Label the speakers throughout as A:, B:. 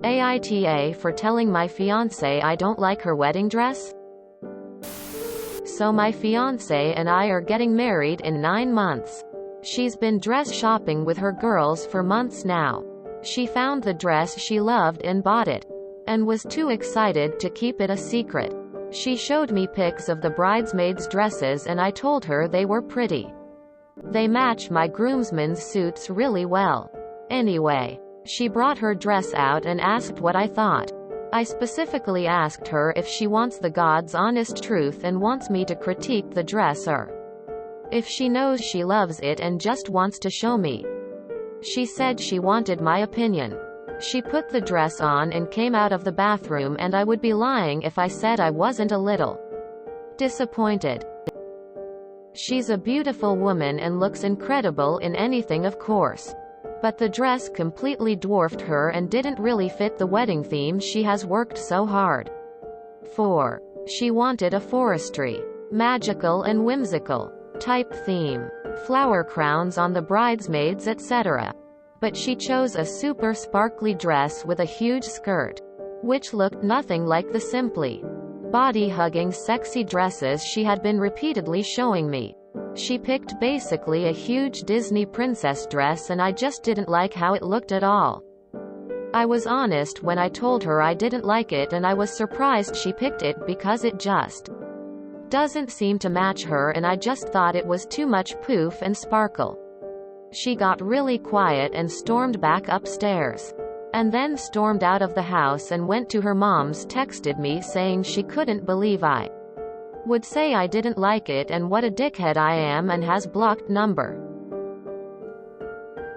A: AITA for telling my fiancé I don't like her wedding dress? So my fiancé and I are getting married in 9 months. She's been dress shopping with her girls for months now. She found the dress she loved and bought it, and was too excited to keep it a secret. She showed me pics of the bridesmaids' dresses and I told her they were pretty. They match my groomsmen's suits really well. Anyway, she brought her dress out and asked what I thought. I specifically asked her if she wants the God's honest truth and wants me to critique the dress, or if she knows she loves it and just wants to show me. She said she wanted my opinion. She put the dress on and came out of the bathroom, and I would be lying if I said I wasn't a little disappointed. She's a beautiful woman and looks incredible in anything, of course. But the dress completely dwarfed her and didn't really fit the wedding theme she has worked so hard for. She wanted a forestry, magical and whimsical type theme, flower crowns on the bridesmaids, etc. But she chose a super sparkly dress with a huge skirt, which looked nothing like the simply body-hugging sexy dresses she had been repeatedly showing me. She picked basically a huge Disney princess dress, and I just didn't like how it looked at all. I was honest when I told her I didn't like it, and I was surprised she picked it because it just doesn't seem to match her, and I just thought it was too much poof and sparkle. She got really quiet and stormed back upstairs, and then stormed out of the house and went to her mom's, texted me saying she couldn't believe I would say I didn't like it and what a dickhead I am, and has blocked number.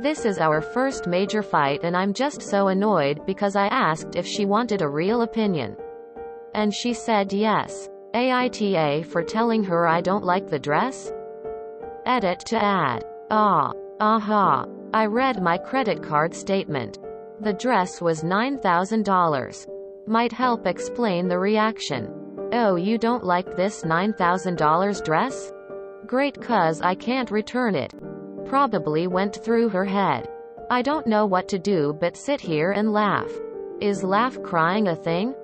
A: This is our first major fight, and I'm just so annoyed because I asked if she wanted a real opinion, and she said yes. AITA for telling her I don't like the dress? Edit to add. Aha. I read my credit card statement. The dress was $9,000. Might help explain the reaction. Oh, you don't like this $9,000 dress? Great, 'cause I can't return it. Probably went through her head. I don't know what to do but sit here and laugh. Is laugh crying a thing?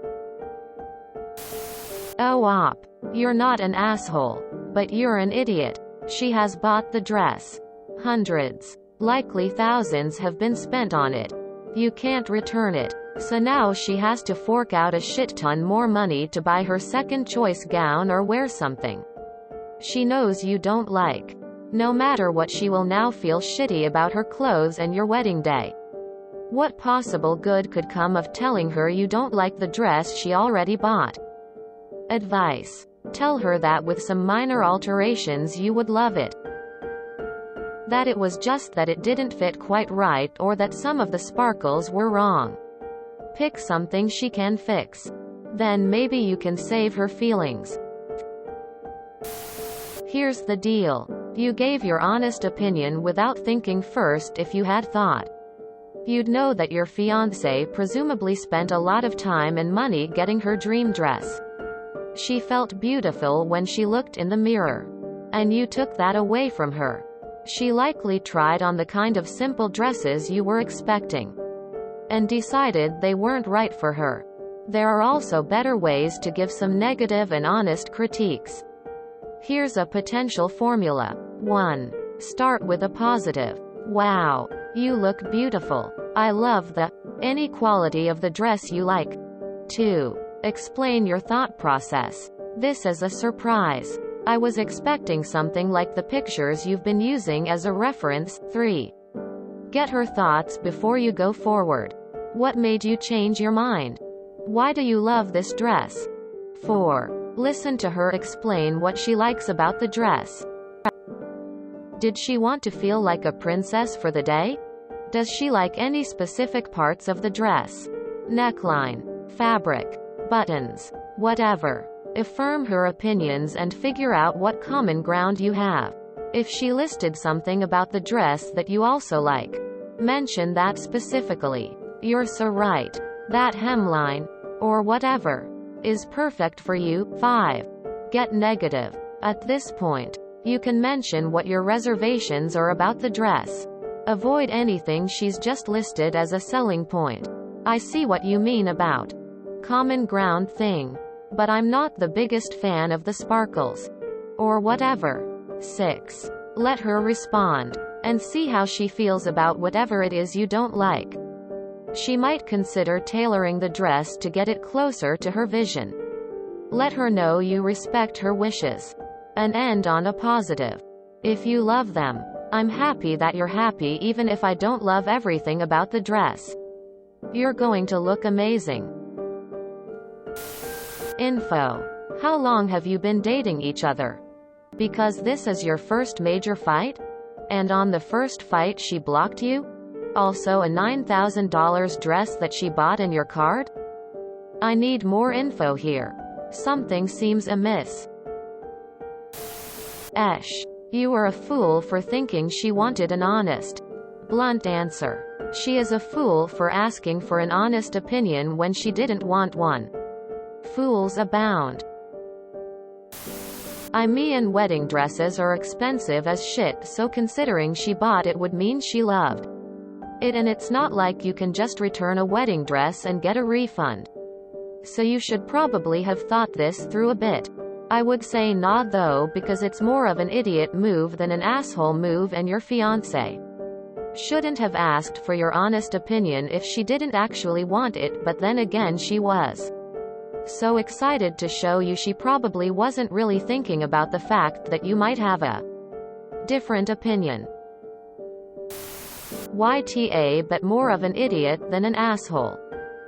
A: Oh, you're not an asshole, but you're an idiot. She has bought the dress. Hundreds, likely thousands have been spent on it. You can't return it. So now she has to fork out a shit ton more money to buy her second choice gown or wear something she knows you don't like. No matter what, she will now feel shitty about her clothes and your wedding day. What possible good could come of telling her you don't like the dress she already bought? Advice: tell her that with some minor alterations you would love it. That it was just that it didn't fit quite right, or that some of the sparkles were wrong. Pick something she can fix. Then maybe you can save her feelings. Here's the deal. You gave your honest opinion without thinking first. If you had thought, you'd know that your fiancé presumably spent a lot of time and money getting her dream dress. She felt beautiful when she looked in the mirror, and you took that away from her. She likely tried on the kind of simple dresses you were expecting, and decided they weren't right for her. There are also better ways to give some negative and honest critiques. Here's a potential formula. 1. Start with a positive. Wow, you look beautiful. I love the any quality of the dress you like. 2. Explain your thought process. This is a surprise. I was expecting something like the pictures you've been using as a reference. 3. Get her thoughts before you go forward. What made you change your mind? Why do you love this dress? 4. Listen to her explain what she likes about the dress. Did she want to feel like a princess for the day? Does she like any specific parts of the dress? Neckline, fabric, buttons, whatever. Affirm her opinions and figure out what common ground you have. If she listed something about the dress that you also like, mention that specifically. You're so right. That hemline, or whatever, is perfect for you. 5. Get negative. At this point, you can mention what your reservations are about the dress. Avoid anything she's just listed as a selling point. I see what you mean about common ground thing. But I'm not the biggest fan of the sparkles. Or whatever. 6. Let her respond. And see how she feels about whatever it is you don't like. She might consider tailoring the dress to get it closer to her vision. Let her know you respect her wishes. And end on a positive. If you love them, I'm happy that you're happy even if I don't love everything about the dress. You're going to look amazing. Info. How long have you been dating each other? Because this is your first major fight? And on the first fight she blocked you? Also a $9,000 dress that she bought in your card? I need more info here. Something seems amiss. Esh. You are a fool for thinking she wanted an honest, blunt answer. She is a fool for asking for an honest opinion when she didn't want one. Fools abound. I mean, wedding dresses are expensive as shit, so considering she bought it would mean she loved it, and it's not like you can just return a wedding dress and get a refund. So you should probably have thought this through a bit. I would say nah though, because it's more of an idiot move than an asshole move, and your fiancé shouldn't have asked for your honest opinion if she didn't actually want it, but then again she was so excited to show you she probably wasn't really thinking about the fact that you might have a different opinion. YTA, but more of an idiot than an asshole.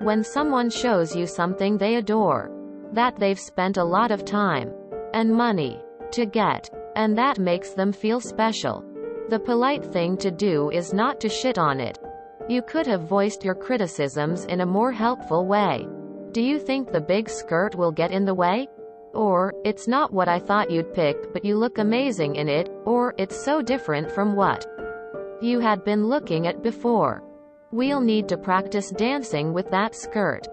A: When someone shows you something they adore, that they've spent a lot of time and money to get, and that makes them feel special, the polite thing to do is not to shit on it. You could have voiced your criticisms in a more helpful way. Do you think the big skirt will get in the way? Or, it's not what I thought you'd pick, but you look amazing in it. Or, it's so different from what you had been looking at before. We'll need to practice dancing with that skirt.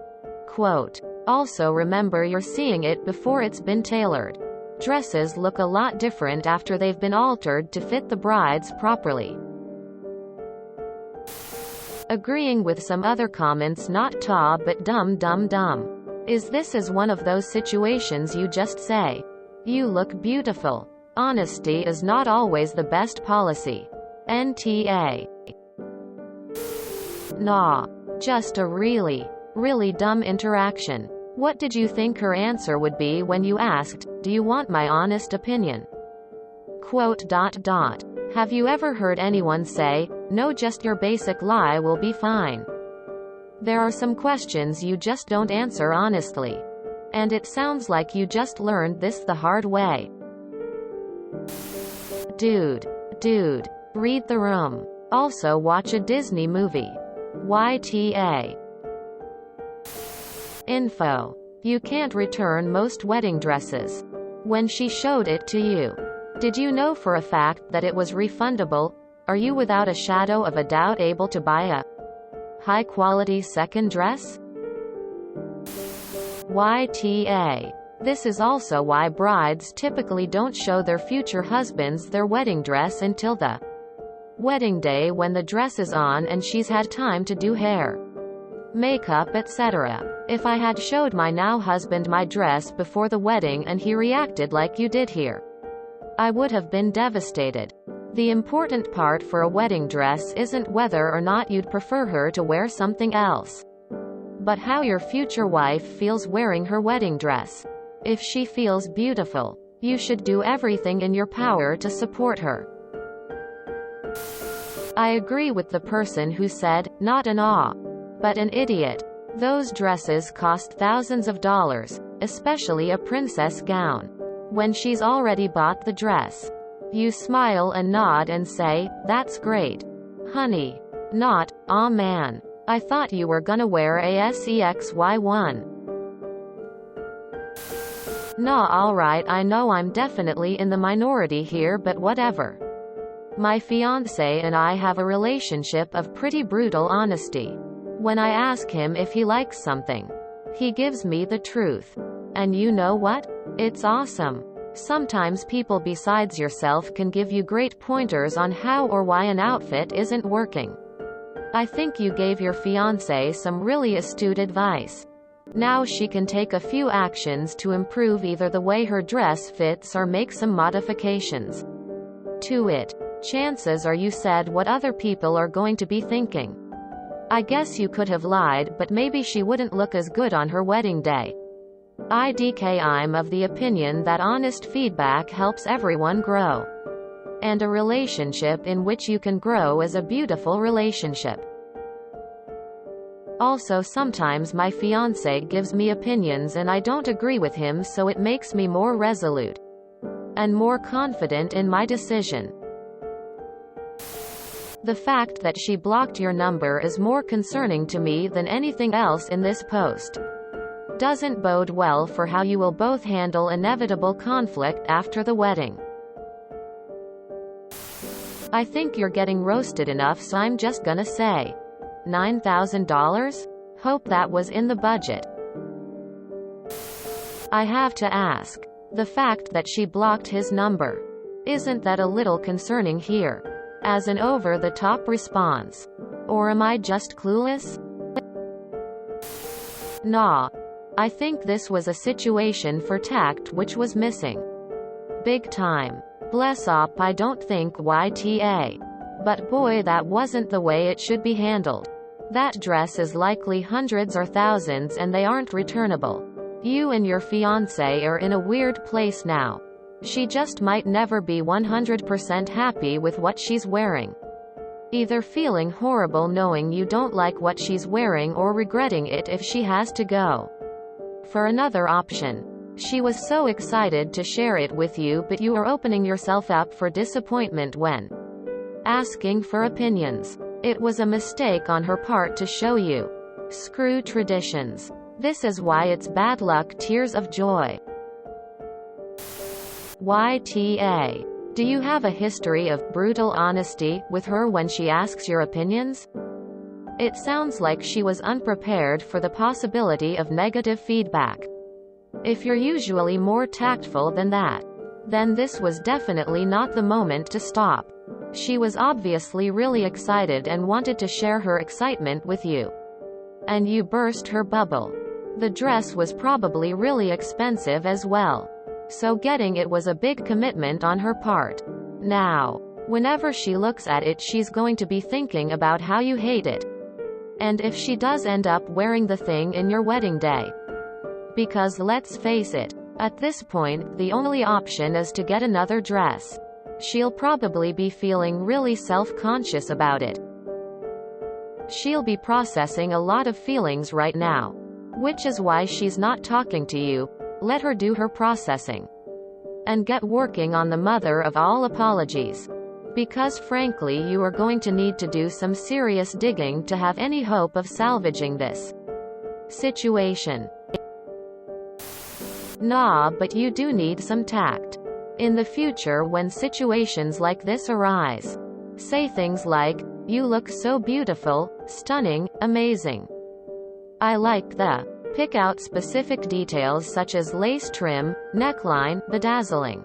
A: Quote. Also remember you're seeing it before it's been tailored. Dresses look a lot different after they've been altered to fit the brides properly. Agreeing with some other comments, not ta but dumb. Is this is one of those situations you just say, you look beautiful. Honesty is not always the best policy. NTA. Nah. Just a really dumb interaction. What did you think her answer would be when you asked, do you want my honest opinion? Quote. Have you ever heard anyone say, no, just your basic lie will be fine? There are some questions you just don't answer honestly. And it sounds like you just learned this the hard way. Dude. Read the room. Also watch a Disney movie. YTA. Info. You can't return most wedding dresses. When she showed it to you, did you know for a fact that it was refundable? Are you without a shadow of a doubt able to buy a high-quality second dress? YTA. This is also why brides typically don't show their future husbands their wedding dress until the wedding day, when the dress is on and she's had time to do hair, makeup, etc. If I had showed my now husband my dress before the wedding and he reacted like you did here, I would have been devastated. The important part for a wedding dress isn't whether or not you'd prefer her to wear something else, but how your future wife feels wearing her wedding dress. If she feels beautiful, you should do everything in your power to support her. I agree with the person who said, not an awe, but an idiot. Those dresses cost thousands of dollars, especially a princess gown. When she's already bought the dress, you smile and nod and say, that's great, honey. Not, aw man, I thought you were gonna wear a sexy one. Nah, alright, I know I'm definitely in the minority here, but whatever. My fiancé and I have a relationship of pretty brutal honesty. When I ask him if he likes something, he gives me the truth. And you know what? It's awesome. Sometimes people besides yourself can give you great pointers on how or why an outfit isn't working. I think you gave your fiancé some really astute advice. Now she can take a few actions to improve either the way her dress fits or make some modifications to it. Chances are you said what other people are going to be thinking. I guess you could have lied, but maybe she wouldn't look as good on her wedding day. I'm of the opinion that honest feedback helps everyone grow. And a relationship in which you can grow is a beautiful relationship. Also, sometimes my fiancé gives me opinions and I don't agree with him, so it makes me more resolute and more confident in my decision. The fact that she blocked your number is more concerning to me than anything else in this post. Doesn't bode well for how you will both handle inevitable conflict after the wedding. I think you're getting roasted enough, so I'm just gonna say $9,000? Hope that was in the budget. I have to ask. The fact that she blocked his number. Isn't that a little concerning here? As an over-the-top response. Or am I just clueless? Nah. I think this was a situation for tact which was missing. Big time. Bless up, I don't think YTA. But boy, that wasn't the way it should be handled. That dress is likely hundreds or thousands and they aren't returnable. You and your fiancé are in a weird place now. She just might never be 100% happy with what she's wearing. Either feeling horrible knowing you don't like what she's wearing or regretting it if she has to go for another option. She was so excited to share it with you, but you are opening yourself up for disappointment when asking for opinions. It was a mistake on her part to show you. Screw traditions. This is why it's bad luck, tears of joy. YTA. Do you have a history of brutal honesty with her when she asks your opinions? It sounds like she was unprepared for the possibility of negative feedback. If you're usually more tactful than that, then this was definitely not the moment to stop. She was obviously really excited and wanted to share her excitement with you. And you burst her bubble. The dress was probably really expensive as well. So getting it was a big commitment on her part. Now, whenever she looks at it, she's going to be thinking about how you hate it. And if she does end up wearing the thing in your wedding day. Because let's face it, at this point, the only option is to get another dress. She'll probably be feeling really self-conscious about it. She'll be processing a lot of feelings right now. Which is why she's not talking to you. Let her do her processing. And get working on the mother of all apologies. Because frankly, you are going to need to do some serious digging to have any hope of salvaging this situation. Nah, but you do need some tact. In the future, when situations like this arise, say things like, "You look so beautiful, stunning, amazing. I like the." Pick out specific details such as lace trim, neckline, bedazzling.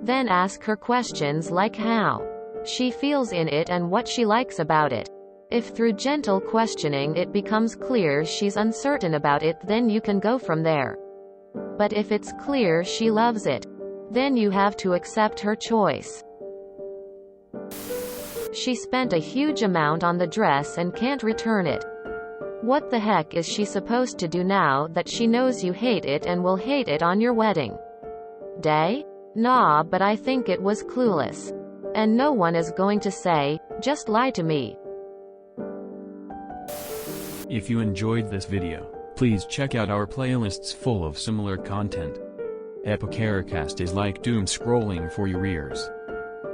A: Then ask her questions like how she feels in it and what she likes about it. If through gentle questioning it becomes clear she's uncertain about it, then you can go from there. But if it's clear she loves it, then you have to accept her choice. She spent a huge amount on the dress and can't return it. What the heck is she supposed to do now that she knows you hate it and will hate it on your wedding day? Nah, but I think it was clueless. And no one is going to say, "Just lie to me."
B: If you enjoyed this video, please check out our playlists full of similar content. AmITheAsshole is like doom scrolling for your ears.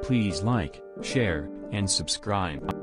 B: Please like, share, and subscribe.